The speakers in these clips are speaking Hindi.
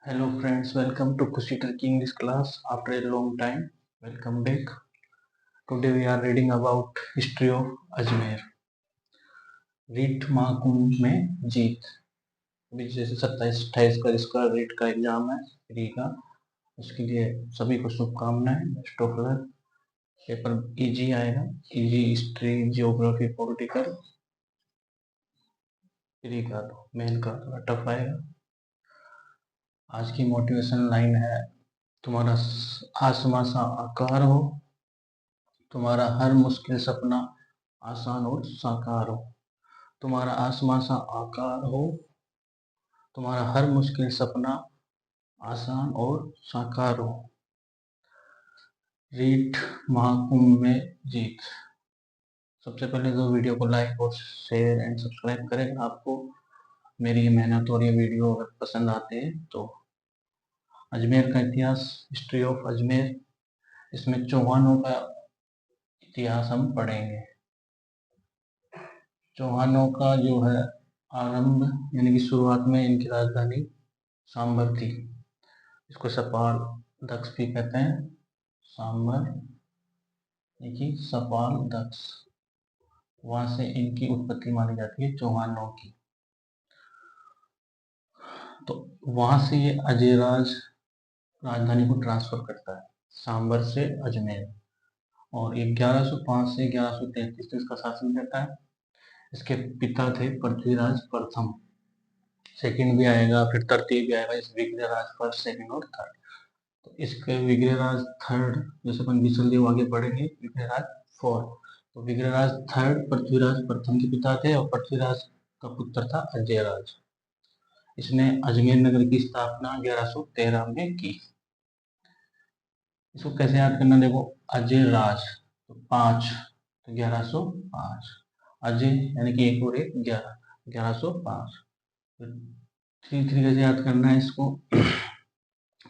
Hello friends, welcome to Kushi Turkey English class after a long time. Welcome back. Today we are reading about history of Ajmer. REET Mahakumbh में जीत। अभी जैसे 27-28 का इसका रीट का एग्जाम है फ्री का, उसके लिए सभी को शुभकामनाएं। Best of luck. Paper easy आएगा, easy history, geography, political. Free का तो मेन का थोड़ा टफ आएगा। आज की मोटिवेशन लाइन है, तुम्हारा आसमां सा आकार हो, तुम्हारा हर मुश्किल सपना आसान और साकार हो। तुम्हारा आसमां सा आकार हो, तुम्हारा हर मुश्किल सपना आसान और साकार हो। रीट महाकुंभ में जीत। सबसे पहले तो वीडियो को लाइक और शेयर एंड सब्सक्राइब करें। आपको मेरी मेहनत और ये वीडियो अगर पसंद आते हैं तो। अजमेर का इतिहास, हिस्ट्री ऑफ अजमेर। इसमें चौहानों का इतिहास हम पढ़ेंगे। चौहानों का जो है आरंभ यानी कि शुरुआत में इनकी राजधानी सांबर थी। इसको सपाल दक्ष भी कहते हैं। सांबर यानी कि सपाल दक्ष, वहां से इनकी उत्पत्ति मानी जाती है चौहानों की। तो वहां से ये अजयराज राजधानी को ट्रांसफर करता है सांबर से अजमेर, और 1105 से 1133 तक इसका शासन रहता है। इसके पिता थे पृथ्वीराज प्रथम, सेकंड भी आएगा, फिर तृतीय भी आएगा। इस विग्रहराज फर्स्ट, सेकंड और थर्ड। तो इसके विग्रहराज थर्ड, जैसे अपन विशलदेव आगे बढ़ेंगे, विग्रहराज फोर्थ। तो विग्रहराज थर्ड पृथ्वीराज प्रथम के पिता थे और पृथ्वीराज का पुत्र था अजयराज। इसने अजमेर नगर की स्थापना 1113 में की। इसको कैसे याद करना, देखो अजयराज तो 5, तो 1105। अजय यानी कि 1 और 1 11, 1105। थ्री थ्री कैसे याद करना है इसको,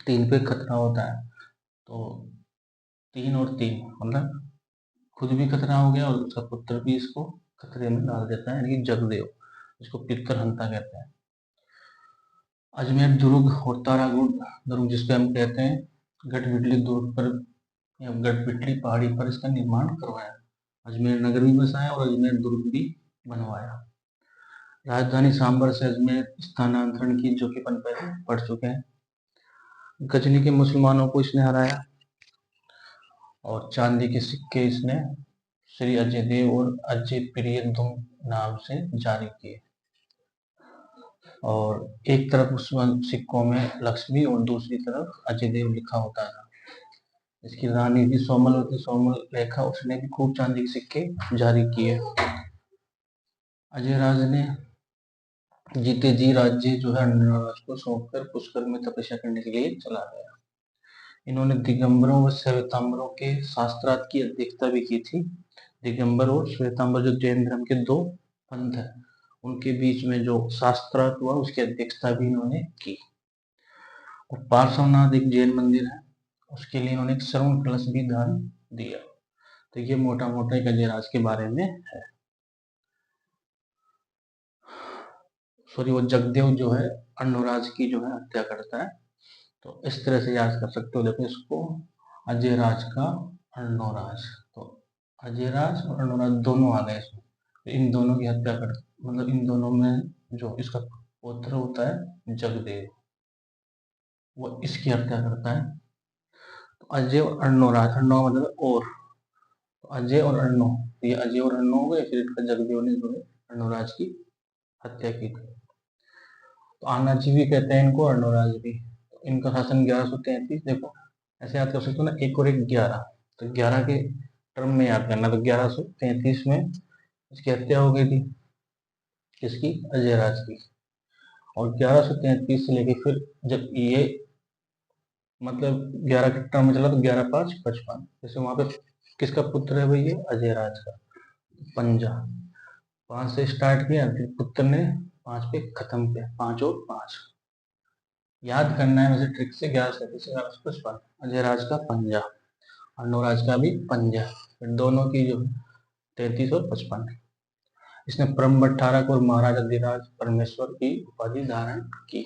3 पे खतरा होता है, तो 3 और 3 मतलब खुद भी खतरा हो गया और उसका पुत्र भी इसको खतरे में डाल देता है, यानी कि जगदेव, इसको पितरहंता कहते हैं। अजमेर दुर्ग और तारागुड़ दुर्ग, जिसपे हम कहते हैं गढ़बिटली दुर्ग पर या गढ़बिटली पहाड़ी पर इसका निर्माण करवाया। अजमेर नगर भी बसाया और अजमेर दुर्ग भी बनवाया। राजधानी सांबर से अजमेर स्थानांतरण की, जो कि अपन पहले पढ़ चुके हैं। गजनी के मुसलमानों को इसने हराया और चांदी के सिक्के इसने श्री अजय देव और अजय प्रिय दुम नाम से जारी किए। और एक तरफ उस सिक्कों में लक्ष्मी और दूसरी तरफ अजय देव लिखा होता था। इसकी रानी भी सोमलवती, सोमल रेखा, उसने भी खूब चांदी के सिक्के जारी किए। अजयराज ने जीते जी राज्य जो है अन्नराज को सौंपकर पुष्कर में तपस्या करने के लिए चला गया। इन्होंने दिगंबरों व श्वेतांबरों के शास्त्रार्थ की अध्यक्षता भी की थी। दिगंबर और श्वेतांबर जो जैन धर्म के 2 पंथ है, उनके बीच में जो शास्त्रार्थ हुआ उसकी अध्यक्षता भी इन्होंने की। और पार्श्वनाथ एक जैन मंदिर है, उसके लिए इन्होंने एक श्रवण कलश भी दान दिया। तो ये मोटा मोटा एक अजयराज के बारे में है। सॉरी, वो जगदेव जो है अन्नराज की जो है हत्या करता है। तो इस तरह से याद कर सकते हो। देखो इसको, अजयराज का अर्णोराज, तो अजयराज और अर्णोराज दोनों आ गए इसमें। तो इन दोनों की हत्या कर, मतलब इन दोनों में जो इसका पुत्र होता है जगदेव, वो इसकी हत्या करता है। तो अजय और अर्णोराज, अर्णो मतलब और, तो अजय और अर्णो, ये अजय और अर्णो हो गए। फिर इसका जगदेव ने जो है अर्णोराज की हत्या की थी। तो आनाजी भी कहते हैं इनको, अर्णोराज भी। तो इनका शासन 1133। देखो ऐसे याद कर सकते हो ना, 1 और 1 11, तो 11 के टर्म में याद करना। तो 1133 में इसकी हत्या हो गई थी, किसकी, अजयराज की। और 1133 से लेके फिर जब ये मतलब 11 के टर्म में चला तो 11-5-55, जैसे वहां पे किसका पुत्र है भाई, ये अजयराज का, पंजा। 5 से स्टार्ट किया, फिर पुत्र ने 5 पे खत्म किया, 5 और 5 याद करना है वैसे ट्रिक से। 11-37-55 अजयराज का पंजा, अर्णोराज का भी पंजा, फिर दोनों की जो 33 और 55। इसने परम 18 को महाराजा अधिराज परमेश्वर की उपाधि धारण की।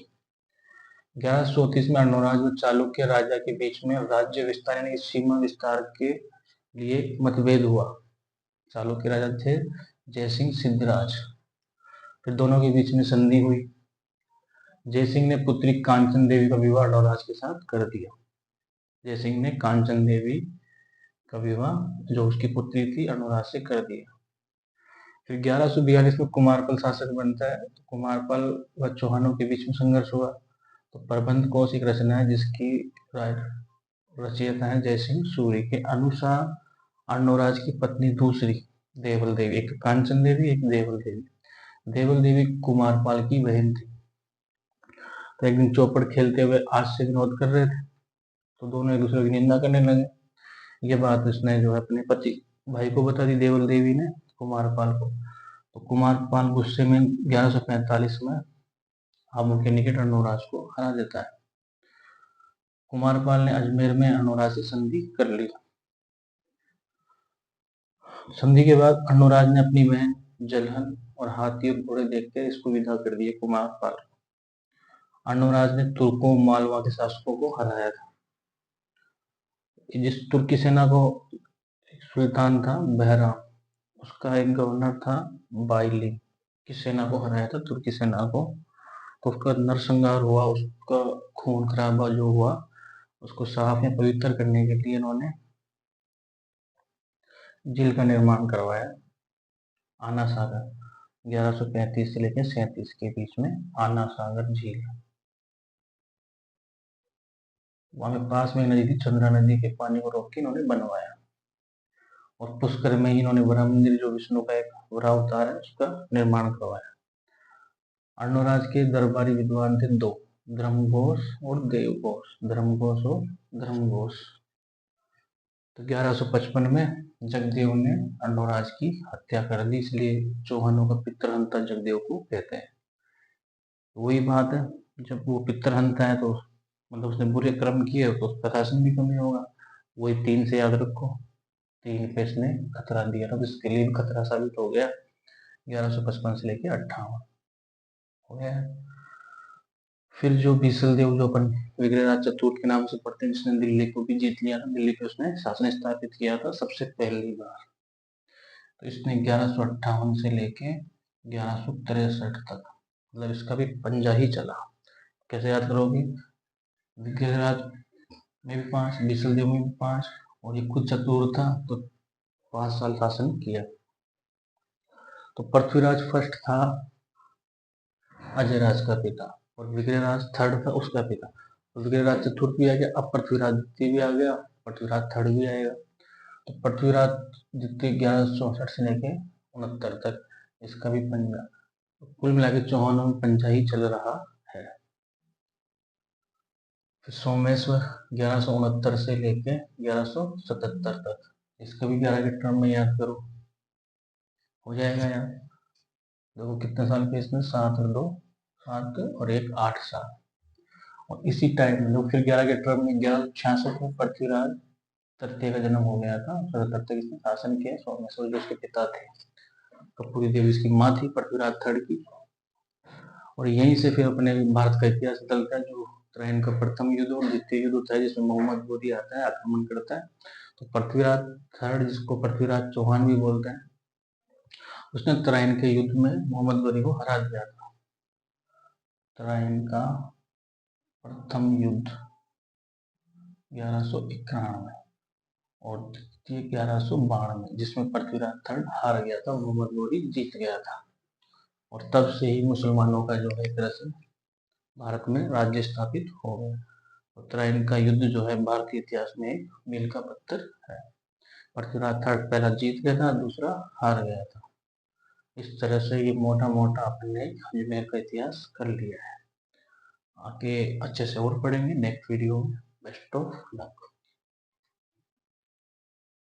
1134 में अर्णोराज व चालुक्य राजा के बीच में राज्य विस्तार यानी सीमा विस्तार के लिए मतभेद हुआ। चालुक्य राजा थे जयसिंह सिद्धराज, फिर दोनों के बीच में संधि हुई। जयसिंह ने पुत्री कांचन देवी का विवाह अर्णोराज के साथ कर दिया। जयसिंह ने कांचन देवी का विवाह जो उसकी पुत्री थी अर्णोराज से कर दिया। फिर 1142 में कुमारपाल शासक बनता है। तो कुमारपाल व चौहानों के बीच में संघर्ष हुआ। तो प्रबंध कोश एक रचना है जिसकी रचयिता है जयसिंह सूरी के अनुसार अर्णोराज की पत्नी दूसरी देवल देवी, एक कांचन देवी एक देवल देवी। देवल देवी कुमारपाल की बहन थी। तो एक दिन चौपड़ खेलते हुए हास्य विनोद कर रहे थे, तो दोनों एक दूसरे की निंदा करने लगे। ये बात उसने जो है अपने पति भाई को बता दी, देवल देवी ने कुमारपाल को। तो कुमारपाल गुस्से में 1145 में आबू के निकट अर्णोराज को हरा देता है। कुमारपाल ने अजमेर में अर्णोराज से संधि कर ली। संधि के बाद अर्णोराज ने अपनी बहन जलहन और हाथी और घोड़े देखकर इसको विदा कर दिए कुमारपाल। अर्णोराज ने तुर्कों मालवा के शासकों को हराया था। जिस तुर्की सेना को एक सुल्तान था बहराम, उसका एक गवर्नर था बाइलिंग, की सेना को हराया था तुर्की सेना को। तो उसका नरसंहार हुआ, उसका खून खराबा जो हुआ उसको साफ या पवित्र करने के लिए इन्होंने झील का निर्माण करवाया। आना सागर 1135 से लेकर 37 के बीच में आना सागर झील, वहां पास में नदी थी, चंद्रा नदी के पानी को रोक के इन्होंने बनवाया। और पुष्कर में ही इन्होंने ब्रह्म मंदिर जो विष्णु का एक अवतार है उसका निर्माण करवाया। अर्णोराज के दरबारी विद्वान थे दो, धर्मघोष और देवघोष। धर्मघोष और धर्मघोष। तो 1155 में जगदेव ने अर्णोराज की हत्या कर दी, इसलिए चौहानों का पितृहंता जगदेव को कहते हैं। वही बात है, जब वो पितृहंता है तो मतलब उसने बुरे कर्म किए तो उसका शासन भी कमी होगा। वही 3 से याद रखो, 3 पे इसने खतरा दिया था, तो इसके लिए भी खतरा साबित हो गया। 1155 से लेके 58 हो गया। फिर जो बीसल देव जो अपन विग्रहराज चतुर्थ के नाम से पढ़ते हैं, जिसने दिल्ली को भी जीत लिया था, दिल्ली पे उसने शासन स्थापित किया था सबसे पहली बार। तो इसने 1158 से लेके 1163 तक, मतलब इसका भी पंजा ही चला। कैसे याद करोगे? विग्रहराज में भी 5, बीसल देव में भी 5, और ये खुद चतुर था तो 5 साल शासन किया। तो पृथ्वीराज फर्स्ट था अजयराज का पिता, और विग्रहराज थर्ड था उसका पिता। तो विग्रहराज चतुर्थ भी आ गया, अब पृथ्वीराज द्वितीय भी आ गया, पृथ्वीराज थर्ड भी आएगा। तो पृथ्वीराज द्वितीय 1164 से लेके 69 तक, इसका भी पंजा। तो कुल मिला के चौहानों में पंजा ही चल रहा है। फिर सोमेश्वर 1169 से लेके 1177 तक, इसका भी 11 के टर्म में याद करो, हो जाएगा यार। देखो कितने साल के इसमें, 7 और 2 7 और 1 8 साल। और इसी टाइम में फिर 11 के टर्म में 1166 में पृथ्वीराज तृतीय का जन्म हो गया था। 77 तक इसने शासन किया। सोमेश्वर जो उसके पिता थे, कपूरी देवी इसकी माँ थी, पृथ्वीराज थर्ड की। और यहीं से फिर अपने भारत का इतिहास बदलता है। जो त्रयन का प्रथम युद्ध और द्वितीय युद्ध होता है, जिसमें मोहम्मद गोरी आता है, आक्रमण करता है। तो पृथ्वीराज थर्ड, जिसको पृथ्वीराज चौहान भी बोलते हैं, उसने त्रयन के युद्ध में मोहम्मद गोरी को हरा दिया था। त्रयन का प्रथम युद्ध 1191 और द्वितीय 1192, जिसमें पृथ्वीराज थर्ड हार गया था, मोहम्मद गोरी जीत गया था। और तब से ही मुसलमानों का जो है एक तरह से भारत में राज्य स्थापित हो गया। त्रयन का युद्ध जो है भारतीय इतिहास में एक मील का पत्थर है। पृथ्वीराज थर्ड पहला जीत गया था, दूसरा हार गया था। इस तरह से ये मोटा मोटा अपने अजमेर का इतिहास कर लिया है। आगे अच्छे से और पढ़ेंगे नेक्स्ट वीडियो में। Best of luck.